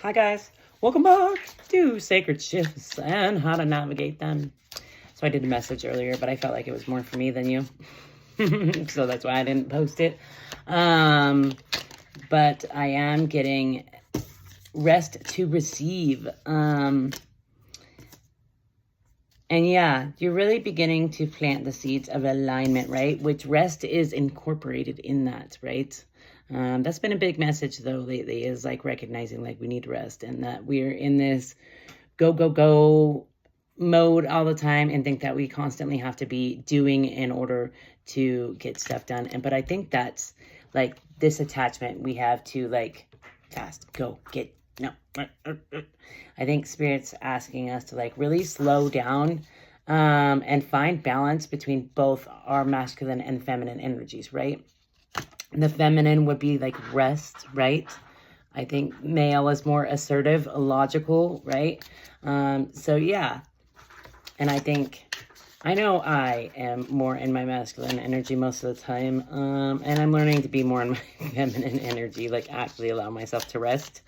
Hi guys, welcome back to Sacred Shifts and how to navigate them. So I did a message earlier, but I felt like it was more for me than you. So that's why I didn't post it. But I am getting rest to receive. And yeah, you're really beginning to plant the seeds of alignment, right? Which rest is incorporated in that, right? That's been a big message though lately, is like recognizing like we need rest and that we're in this go mode all the time and think that we constantly have to be doing in order to get stuff done. But I think that's like this attachment we have to like fast, go, get, no. I think Spirit's asking us to like really slow down and find balance between both our masculine and feminine energies, right? The feminine would be like rest, right? I think male is more assertive, logical, right? So yeah. And I know I am more in my masculine energy most of the time. And I'm learning to be more in my feminine energy, like actually allow myself to rest,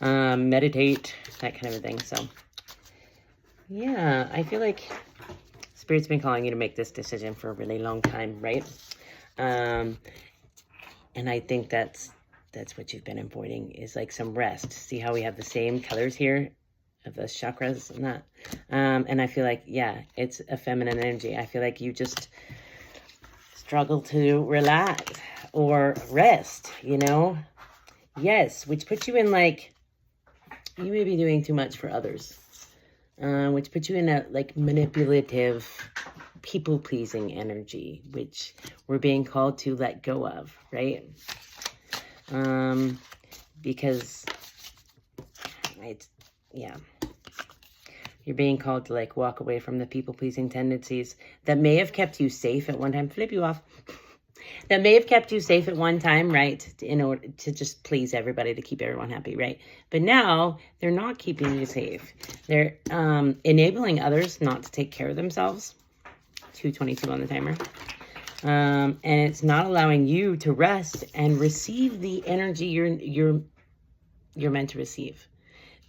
meditate, that kind of a thing. So yeah, I feel like Spirit's been calling you to make this decision for a really long time, right? And I think that's what you've been avoiding, is like some rest. See how we have the same colors here of the chakras and that? And I feel like, yeah, it's a feminine energy. I feel like you just struggle to relax or rest, you know? Yes, which puts you in like, you may be doing too much for others. Which puts you in a like manipulative, people-pleasing energy, which we're being called to let go of, right? Because it's, yeah, you're being called to like walk away from the people-pleasing tendencies that may have kept you safe at one time. Flip you off. That may have kept you safe at one time, right? In order to just please everybody, to keep everyone happy, right? But now they're not keeping you safe. They're enabling others not to take care of themselves. 2:22 on the timer. And it's not allowing you to rest and receive the energy you're meant to receive.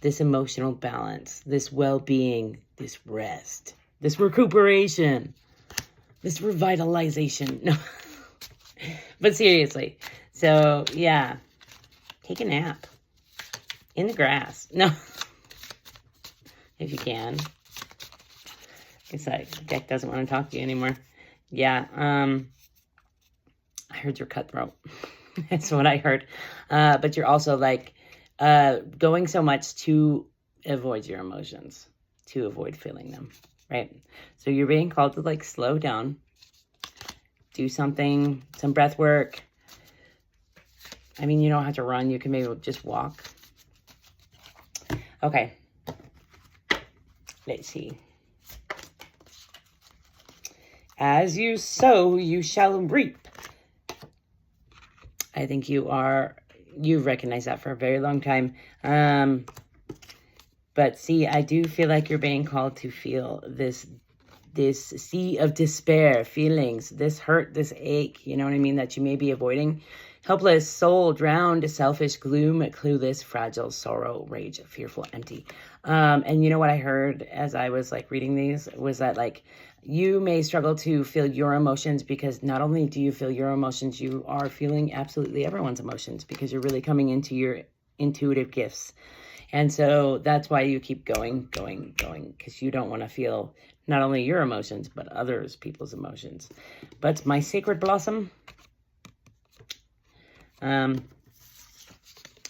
This emotional balance, this well-being, this rest, this recuperation, this revitalization. No. But seriously, so yeah, take a nap in the grass. No, if you can. It's like Deck doesn't want to talk to you anymore. Yeah, I heard you're cutthroat. That's what I heard. But you're also like going so much to avoid your emotions, to avoid feeling them, right? So you're being called to like slow down, do something, some breath work. I mean, you don't have to run. You can maybe just walk. Okay. Let's see. As you sow, you shall reap. I think you've recognized that for a very long time. But see, I do feel like you're being called to feel this sea of despair, feelings, this hurt, this ache, you know what I mean, that you may be avoiding. Helpless soul, drowned, selfish, gloom, clueless, fragile, sorrow, rage, fearful, empty. And you know what I heard as I was like reading these was that like you may struggle to feel your emotions, because not only do you feel your emotions, you are feeling absolutely everyone's emotions, because you're really coming into your intuitive gifts. And so that's why you keep going, because you don't want to feel not only your emotions, but others people's emotions. But my sacred blossom,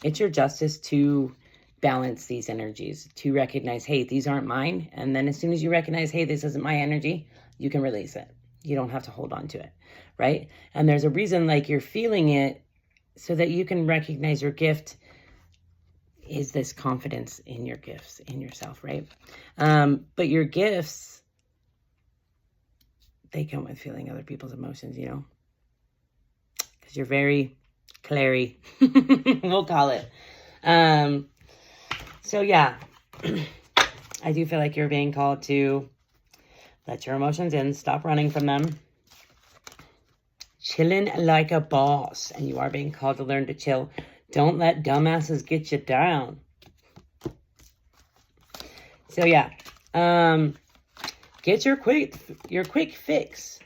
it's your justice to balance these energies, to recognize, hey, these aren't mine. And then as soon as you recognize, hey, this isn't my energy, you can release it. You don't have to hold on to it, right? And there's a reason like you're feeling it, so that you can recognize your gift is this confidence in your gifts, in yourself, right? But your gifts, they come with feeling other people's emotions, you know? Because you're very clary, we'll call it. So yeah, I do feel like you're being called to let your emotions in, stop running from them, chilling like a boss. And you are being called to learn to chill. Don't let dumbasses get you down. So yeah, get your quick fix.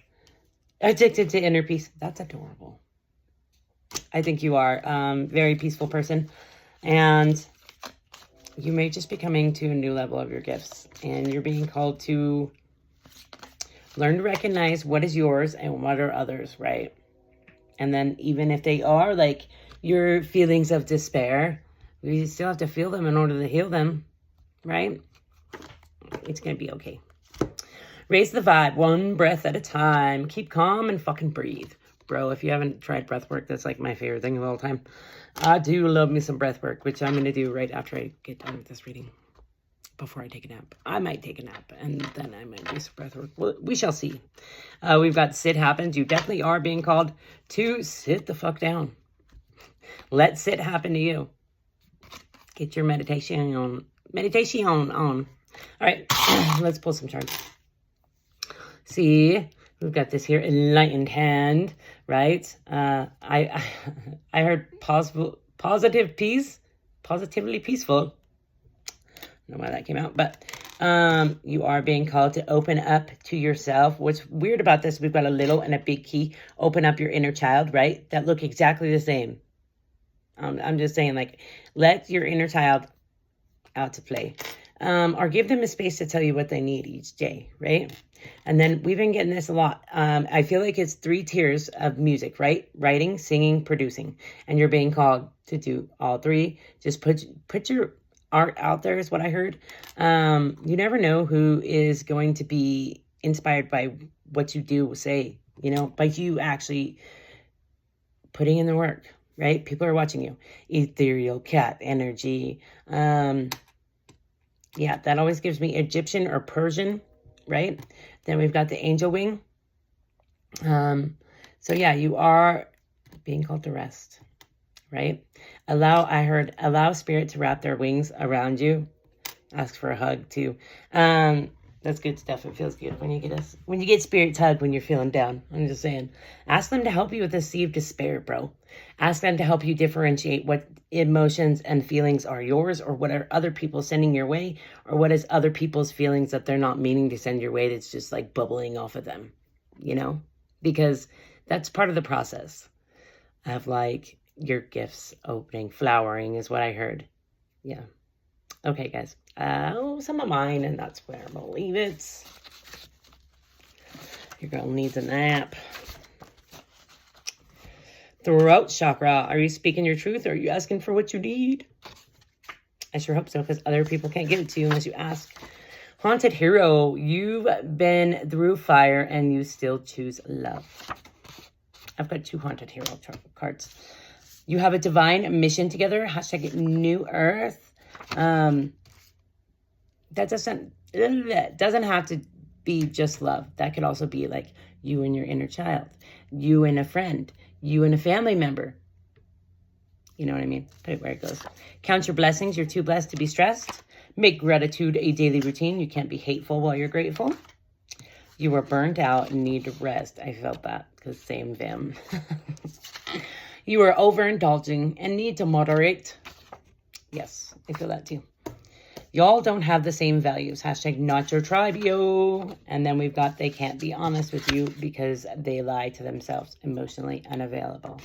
Addicted to inner peace. That's adorable. I think you are very peaceful person, and you may just be coming to a new level of your gifts, and you're being called to learn to recognize what is yours and what are others, right? And then even if they are like your feelings of despair, we still have to feel them in order to heal them, right? It's going to be okay. Raise the vibe one breath at a time. Keep calm and fucking breathe. Bro, if you haven't tried breath work, that's like my favorite thing of all time. I do love me some breath work, which I'm going to do right after I get done with this reading. Before I take a nap. I might take a nap and then I might do some breath work. Well, we shall see. We've got sit happens. You definitely are being called to sit the fuck down. Let sit happen to you. Get your meditation on. All right, let's pull some charts. See, we've got this here enlightened hand, right? I heard positive peace, positively peaceful. I don't know why that came out, but you are being called to open up to yourself. What's weird about this, we've got a little and a big key. Open up your inner child, right? That look exactly the same. I'm just saying, like, let your inner child out to play. Or give them a space to tell you what they need each day, right? And then we've been getting this a lot. I feel like it's 3 tiers of music, right? Writing, singing, producing. And you're being called to do all 3. Just put your art out there is what I heard. You never know who is going to be inspired by what you do, say, you know, by you actually putting in the work, right? People are watching you. Ethereal cat energy. Yeah, that always gives me Egyptian or Persian, right? Then we've got the angel wing. So yeah, you are being called to rest, right? Allow spirit to wrap their wings around you. Ask for a hug too. That's good stuff. It feels good when you get spirit's hug when you're feeling down. I'm just saying. Ask them to help you with the sea of despair, bro. Ask them to help you differentiate what emotions and feelings are yours, or what are other people sending your way, or what is other people's feelings that they're not meaning to send your way that's just like bubbling off of them, you know? Because that's part of the process of like your gifts opening, flowering is what I heard. Yeah. Okay, guys. Some of mine, and that's where I'm going to leave it. Your girl needs a nap. Throat chakra. Are you speaking your truth, or are you asking for what you need? I sure hope so, because other people can't give it to you unless you ask. Haunted hero. You've been through fire, and you still choose love. I've got 2 haunted hero cards. You have a divine mission together. Hashtag New Earth. That doesn't have to be just love. That could also be like you and your inner child, you and a friend, you and a family member. You know what I mean? Put it where it goes. Count your blessings. You're too blessed to be stressed. Make gratitude a daily routine. You can't be hateful while you're grateful. You are burnt out and need to rest. I felt that because same Vim. You are overindulging and need to moderate. Yes, I feel that too. Y'all don't have the same values. Hashtag not your tribe, yo. And then we've got they can't be honest with you because they lie to themselves. Emotionally unavailable.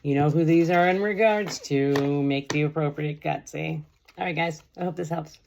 You know who these are in regards to. Make the appropriate gutsy. All right, guys. I hope this helps.